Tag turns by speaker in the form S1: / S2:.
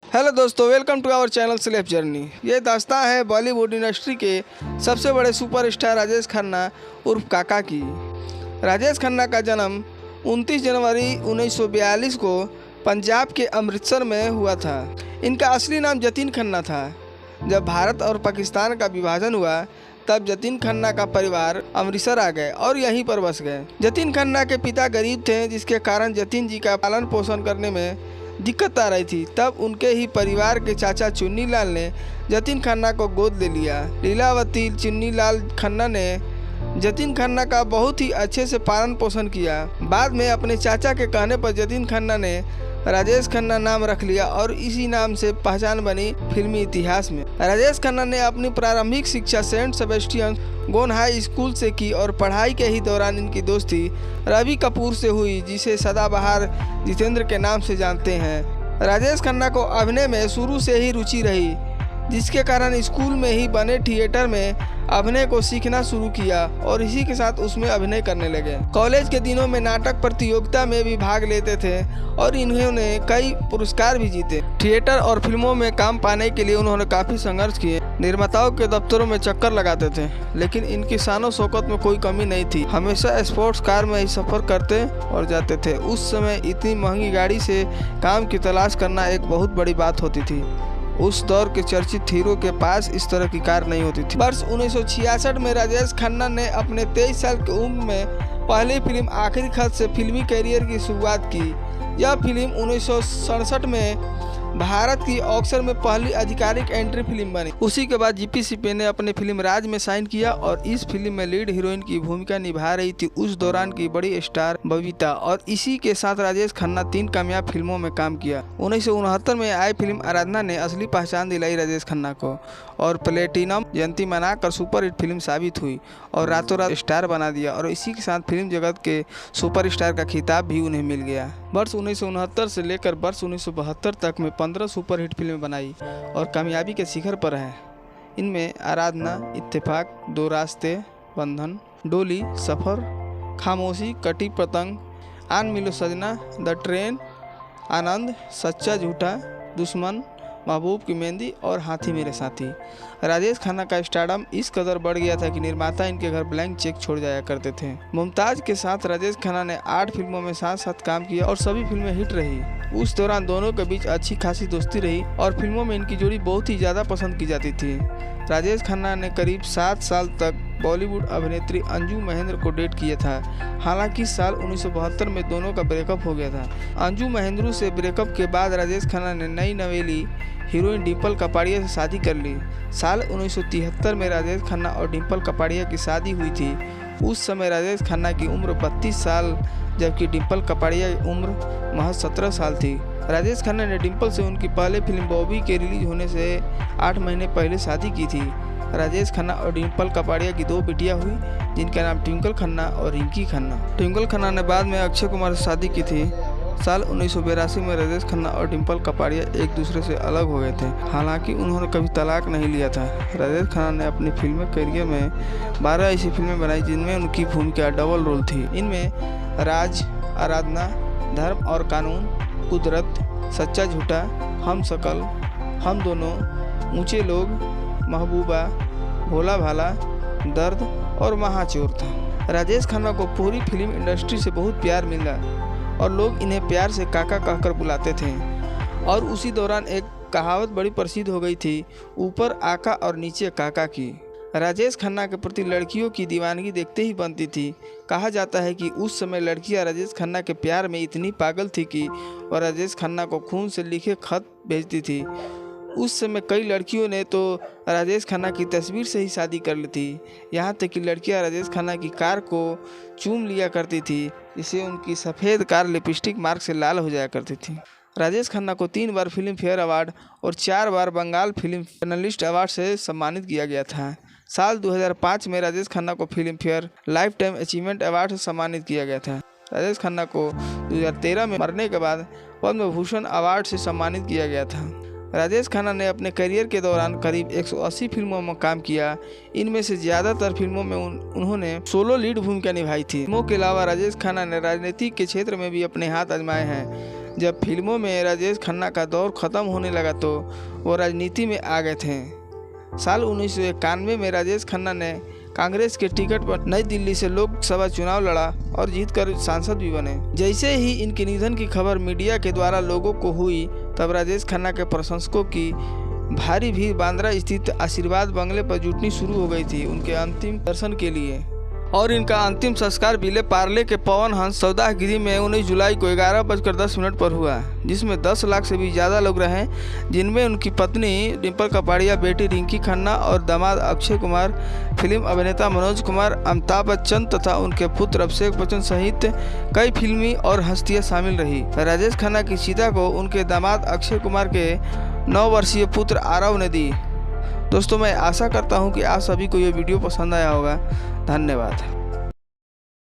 S1: Hello दोस्तों, welcome to our channel sleep journey. ये दास्तां है बॉलीवुड इंडस्ट्री के सबसे बड़े सुपरस्टार राजेश खन्ना उर्फ काका की। राजेश खन्ना का जन्म 29 जनवरी 1942 को पंजाब के अमृतसर में हुआ था। इनका असली नाम जतिन खन्ना था। जब भारत और पाकिस्तान का विभाजन हुआ तब जतिन खन्ना का परिवार अमृतसर आ गए और यहीं पर बस गए। जतिन खन्ना के पिता गरीब थे, जिसके कारण जतिन जी का पालन पोषण करने में दिक्कत आ रही थी। तब उनके ही परिवार के चाचा चुन्नी लाल ने जतिन खन्ना को गोद ले लिया। लीलावती चुन्नी लाल खन्ना ने जतिन खन्ना का बहुत ही अच्छे से पालन पोषण किया। बाद में अपने चाचा के कहने पर जतिन खन्ना ने राजेश खन्ना नाम रख लिया और इसी नाम से पहचान बनी फिल्मी इतिहास में। राजेश खन्ना ने अपनी प्रारंभिक शिक्षा सेंट सेबेस्टियन गोन हाई स्कूल से की और पढ़ाई के ही दौरान इनकी दोस्ती रवि कपूर से हुई, जिसे सदाबहार जितेंद्र के नाम से जानते हैं। राजेश खन्ना को अभिनय में शुरू से ही रुचि रही, जिसके कारण स्कूल में ही बने थिएटर में अभिनय को सीखना शुरू किया और इसी के साथ उसमें अभिनय करने लगे। कॉलेज के दिनों में नाटक प्रतियोगिता में भी भाग लेते थे और इन्होंने कई पुरस्कार भी जीते। थिएटर और फिल्मों में काम पाने के लिए उन्होंने काफ़ी संघर्ष किए। निर्माताओं के दफ्तरों में चक्कर लगाते थे, लेकिन इनकी शानो शौकत में कोई कमी नहीं थी। हमेशा स्पोर्ट्स कार में ही सफ़र करते और जाते थे। उस समय इतनी महंगी गाड़ी से काम की तलाश करना एक बहुत बड़ी बात होती थी। उस दौर के चर्चित हीरो के पास इस तरह की कार नहीं होती थी। वर्ष 1966 में राजेश खन्ना ने अपने 23 साल की उम्र में पहली फिल्म आखिरी खत से फिल्मी कैरियर की शुरुआत की। यह फिल्म 1967 में भारत की ऑक्सर में पहली आधिकारिक एंट्री फिल्म बनी। उसी के बाद जीपी सिपे ने अपने फिल्म राज में साइन किया और इस फिल्म में लीड हीरोइन की भूमिका निभा रही थी उस दौरान की बड़ी स्टार बबीता। और इसी के साथ राजेश खन्ना 3 कामयाब फिल्मों में काम किया। 1969 में आई फिल्म आराधना ने असली पहचान दिलाई राजेश खन्ना को और प्लेटिनम जयंती मनाकर सुपरहिट फिल्म साबित हुई और रातों रात स्टार बना दिया। और इसी के साथ फिल्म जगत के सुपरस्टार का खिताब भी उन्हें मिल गया। वर्ष 1969 से लेकर वर्ष 1972 तक में 15 सुपरहिट फिल्में बनाई और कामयाबी के शिखर पर हैं। इनमें आराधना, इत्तेफाक, दो रास्ते, बंधन, डोली, सफ़र, खामोशी, कटी पतंग, आन मिलो सजना, द ट्रेन, आनंद, सच्चा झूठा, दुश्मन, महबूब की मेहंदी और हाथी मेरे साथी। राजेश खन्ना का स्टारडम इस कदर बढ़ गया था कि निर्माता इनके घर ब्लैंक चेक छोड़ जाया करते थे। मुमताज़ के साथ राजेश खन्ना ने 8 फिल्मों में साथ साथ काम किया और सभी फिल्में हिट रही। उस दौरान दोनों के बीच अच्छी खासी दोस्ती रही और फिल्मों में इनकी जोड़ी बहुत ही ज़्यादा पसंद की जाती थी। राजेश खन्ना ने करीब 7 साल तक बॉलीवुड अभिनेत्री अंजू महेंद्र को डेट किया था। हालांकि साल 1972 में दोनों का ब्रेकअप हो गया था। अंजू महेंद्र से ब्रेकअप के बाद राजेश खन्ना ने नई नवेली हीरोइन डिम्पल कपाड़िया से शादी कर ली। साल 1973 में राजेश खन्ना और डिम्पल कपाड़िया की शादी हुई थी। उस समय राजेश खन्ना की उम्र 32 साल जबकि डिम्पल कपाड़िया की उम्र महज 17 साल थी। राजेश खन्ना ने डिम्पल से उनकी पहले फिल्म बॉबी के रिलीज होने से 8 महीने पहले शादी की थी। राजेश खन्ना और डिम्पल कपाड़िया की 2 बेटियां हुई, जिनका नाम ट्विंकल खन्ना और रिंकी खन्ना। ट्विंकल खन्ना ने बाद में अक्षय कुमार से शादी की थी। साल 1982 में राजेश खन्ना और डिम्पल कपाड़िया एक दूसरे से अलग हो गए थे। हालांकि उन्होंने कभी तलाक नहीं लिया था। राजेश खन्ना ने अपनी फिल्मी करियर में 12 ऐसी फिल्में बनाई जिनमें उनकी भूमिका डबल रोल थी। इनमें राज, आराधना, धर्म और कानून, कुदरत, सच्चा झूठा, हम शकल, हम दोनों, ऊंचे लोग, महबूबा, भोला भाला, दर्द और महाचोर था। राजेश खन्ना को पूरी फिल्म इंडस्ट्री से बहुत प्यार मिला और लोग इन्हें प्यार से काका कहकर बुलाते थे। और उसी दौरान एक कहावत बड़ी प्रसिद्ध हो गई थी, ऊपर आका और नीचे काका की। राजेश खन्ना के प्रति लड़कियों की दीवानगी देखते ही बनती थी। कहा जाता है कि उस समय लड़कियां राजेश खन्ना के प्यार में इतनी पागल थी कि वह राजेश खन्ना को खून से लिखे खत भेजती थी। उस समय कई लड़कियों ने तो राजेश खन्ना की तस्वीर से ही शादी कर ली थी। यहाँ तक कि लड़कियां राजेश खन्ना की कार को चूम लिया करती थी, जिससे उनकी सफ़ेद कार लिपस्टिक मार्क से लाल हो जाया करती थी। राजेश खन्ना को 3 बार फिल्म फेयर अवार्ड और 4 बार बंगाल फिल्म पैनलिस्ट अवार्ड से सम्मानित किया गया था। साल 2005 में राजेश खन्ना को film fair life time achievement award से सम्मानित किया गया था। राजेश खन्ना को 2013 में मरने के बाद पद्म भूषण अवार्ड से सम्मानित किया गया था। राजेश खन्ना ने अपने करियर के दौरान करीब 180 फिल्मों में काम किया। इनमें से ज़्यादातर फिल्मों में उन्होंने सोलो लीड भूमिका निभाई थी। फिल्मों के अलावा राजेश खन्ना ने राजनीति के क्षेत्र में भी अपने हाथ आजमाए हैं। जब फिल्मों में राजेश खन्ना का दौर खत्म होने लगा तो वो राजनीति में आ गए थे। साल 1991 में राजेश खन्ना ने कांग्रेस के टिकट पर नई दिल्ली से लोकसभा चुनाव लड़ा और जीतकर सांसद भी बने। जैसे ही इनके निधन की खबर मीडिया के द्वारा लोगों को हुई, तब राजेश खन्ना के प्रशंसकों की भारी भीड़ बांद्रा स्थित आशीर्वाद बंगले पर जुटनी शुरू हो गई थी उनके अंतिम दर्शन के लिए। और इनका अंतिम संस्कार विले पार्ले के पवन हंस सौदागिरी में 19 जुलाई को 11:10 पर हुआ, जिसमें 10 लाख से भी ज़्यादा लोग रहे, जिनमें उनकी पत्नी डिम्पल कपाड़िया, बेटी रिंकी खन्ना और दामाद अक्षय कुमार, फिल्म अभिनेता मनोज कुमार, अमिताभ बच्चन तथा उनके पुत्र अभिषेक बच्चन सहित कई फिल्मी और हस्तियाँ शामिल रही। राजेश खन्ना की चिता को उनके दामाद अक्षय कुमार के 9 वर्षीय पुत्र आरव ने दी। दोस्तों, मैं आशा करता हूँ कि आप सभी को ये वीडियो पसंद आया होगा। धन्यवाद।